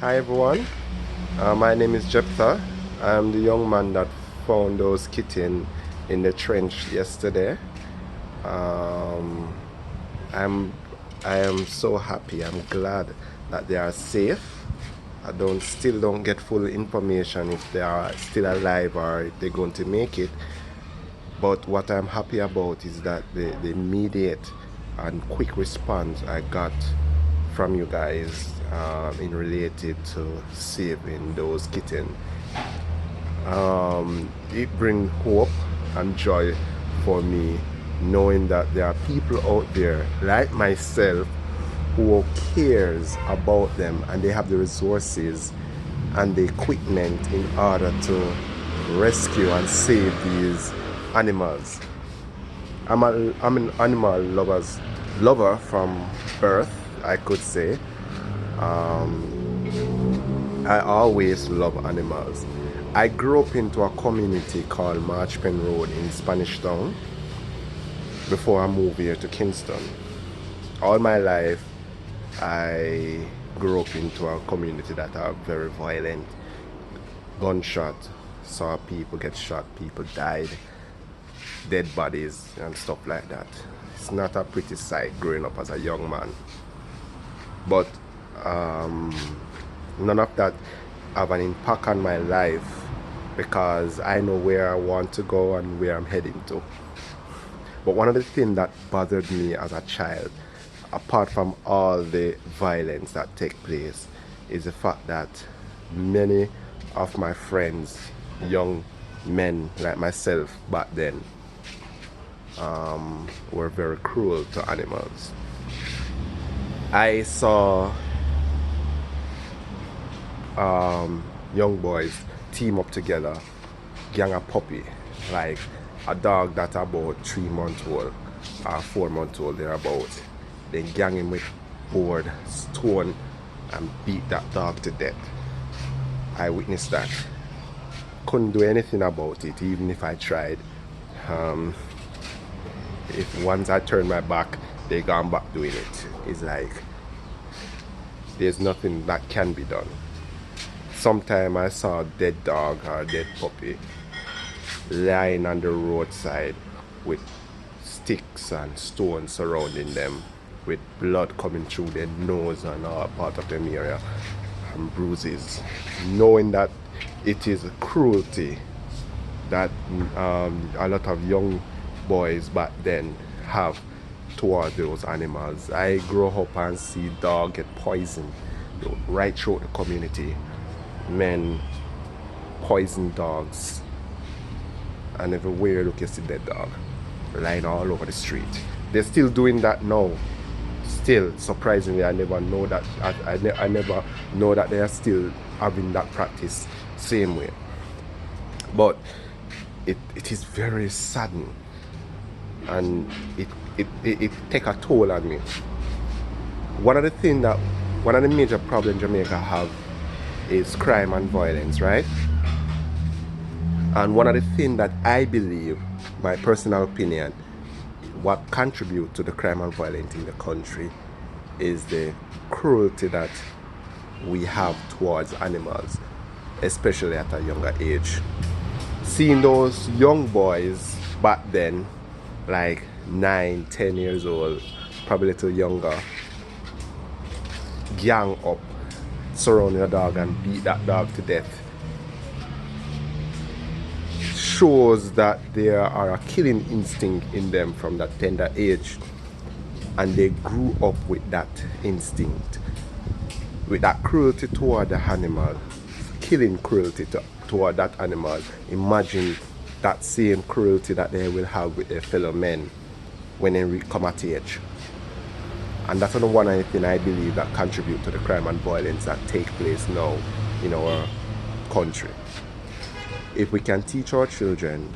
Hi everyone, my name is Jepthah. I'm the young man that found those kittens in the trench yesterday. Um, I'm I am so happy. I'm glad that they are safe. I still don't get full information if they are still alive or if they're going to make it. But what I'm happy about is that the immediate and quick response I got from you guys in related to saving those kittens. It brings hope and joy for me knowing that there are people out there like myself who cares about them and they have the resources and the equipment in order to rescue and save these animals. I'm an animal lover from birth, I could say. I always love animals. I grew up into a community called Marchpen Road in Spanish Town before I moved here to Kingston. All my life, I grew up into a community that are very violent. Gunshot, saw people get shot, people died, dead bodies and stuff like that. It's not a pretty sight growing up as a young man. But none of that have an impact on my life because I know where I want to go and where I'm heading to. But one of the things that bothered me as a child, apart from all the violence that take place, is the fact that many of my friends, young men like myself back then, were very cruel to animals. I saw young boys team up together, gang a puppy, like a dog that's about 3 months old or 4 months old thereabout. They gang him with board, stone, and beat that dog to death. I witnessed that. Couldn't do anything about it, even if I tried. If once I turned my back, they gone back doing it. It's like there's nothing that can be done. Sometime I saw a dead dog or a dead puppy lying on the roadside with sticks and stones surrounding them, with blood coming through their nose and all part of them area and bruises. Knowing that it is a cruelty that a lot of young boys back then have toward those animals. I grow up and see dog get poisoned right through the community. Men poison dogs, and everywhere you look you see dead dog lying all over the street. They're still doing that now. Still, surprisingly, I never know that. I never know that they are still having that practice same way. But it is very saddening, and it take a toll on me. One of the major problems Jamaica have is crime and violence, right? And one of the things that I believe, my personal opinion, what contribute to the crime and violence in the country is the cruelty that we have towards animals, especially at a younger age. Seeing those young boys back then, like 9, 10 years old, probably a little younger, gang up, surrounding a dog and beat that dog to death, shows that there are a killing instinct in them from that tender age, and they grew up with that instinct, with that cruelty toward the animal, killing cruelty toward that animal. Imagine that same cruelty that they will have with their fellow men when they come at age. And that's one of the things I believe that contribute to the crime and violence that take place now in our country. If we can teach our children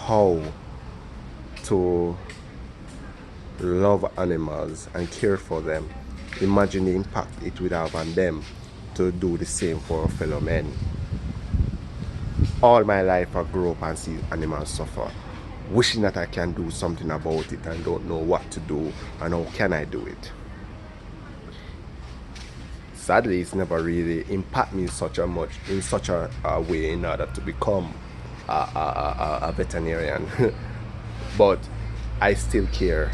how to love animals and care for them, imagine the impact it would have on them to do the same for our fellow men. All my life I grew up and see animals suffer, wishing that I can do something about it and don't know what to do and how can I do it. sadly it's never really impacted me in such a way in order to become a veterinarian. But I still care,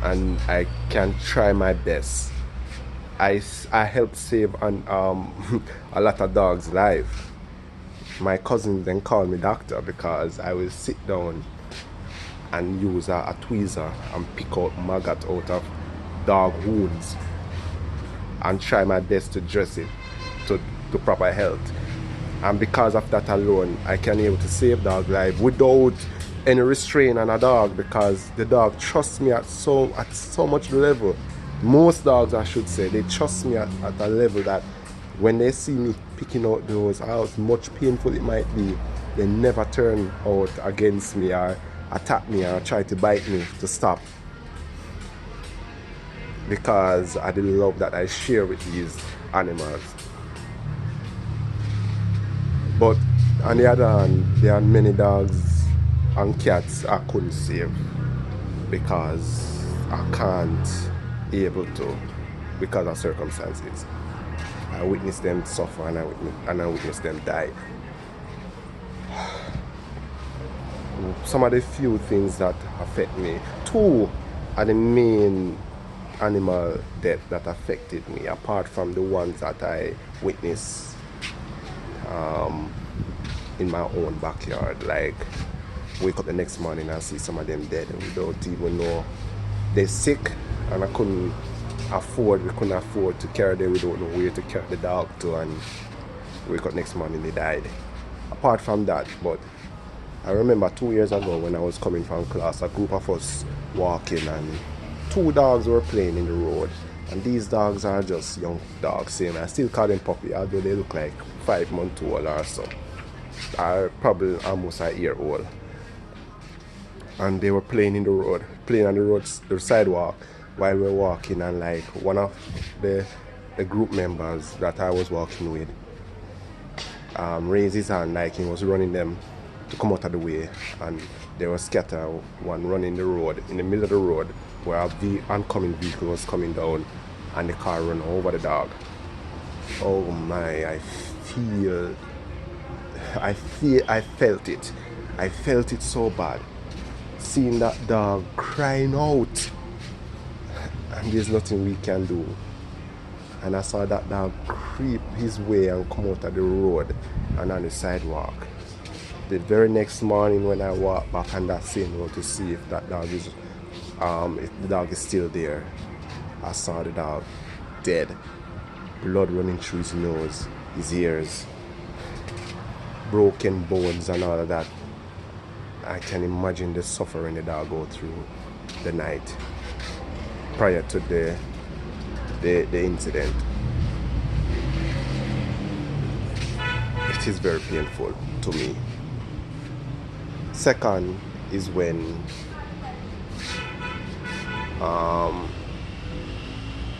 and I can try my best. I helped save a lot of dogs' life. My cousins then call me doctor because I will sit down and use a tweezer and pick out maggot out of dog wounds and try my best to dress it to proper health. And because of that alone, I can able to save dog life without any restraint on a dog, because the dog trusts me at so much level. Most dogs, I should say, they trust me at a level that when they see me picking out those, how much painful it might be, they never turn out against me or attack me or try to bite me to stop, because of the love that I share with these animals. But on the other hand, there are many dogs and cats I couldn't save because I can't able to, because of circumstances. I witnessed them suffer, and I witnessed them die. Some of the few things that affect me, two are the main animal death that affected me, apart from the ones that I witnessed in my own backyard. Like, wake up the next morning and see some of them dead and we don't even know they're sick, and we couldn't afford to carry them. We don't know where to carry the dog to, and wake up next morning they died. Apart from that, but I remember 2 years ago when I was coming from class, a group of us walking and two dogs were playing in the road, and these dogs are just young dogs, same. I still call them puppy, although they look like 5 months old or so, are probably almost a year old. And they were playing on the sidewalk while we were walking, and like one of the group members that I was walking with raised his hand like he was running them to come out of the way, and they were scattered, one running the road in the middle of the road where the oncoming vehicle was coming down, and the car ran over the dog. Oh my, I felt it so bad, seeing that dog crying out, and there's nothing we can do. And I saw that dog creep his way and come out of the road and on the sidewalk. The very next morning when I walked back on that same road to see if that dog is if the dog is still there, I saw the dog dead, blood running through his nose, his ears, broken bones and all of that. I can imagine the suffering the dog go through the night prior to the incident. It is very painful to me. Second is when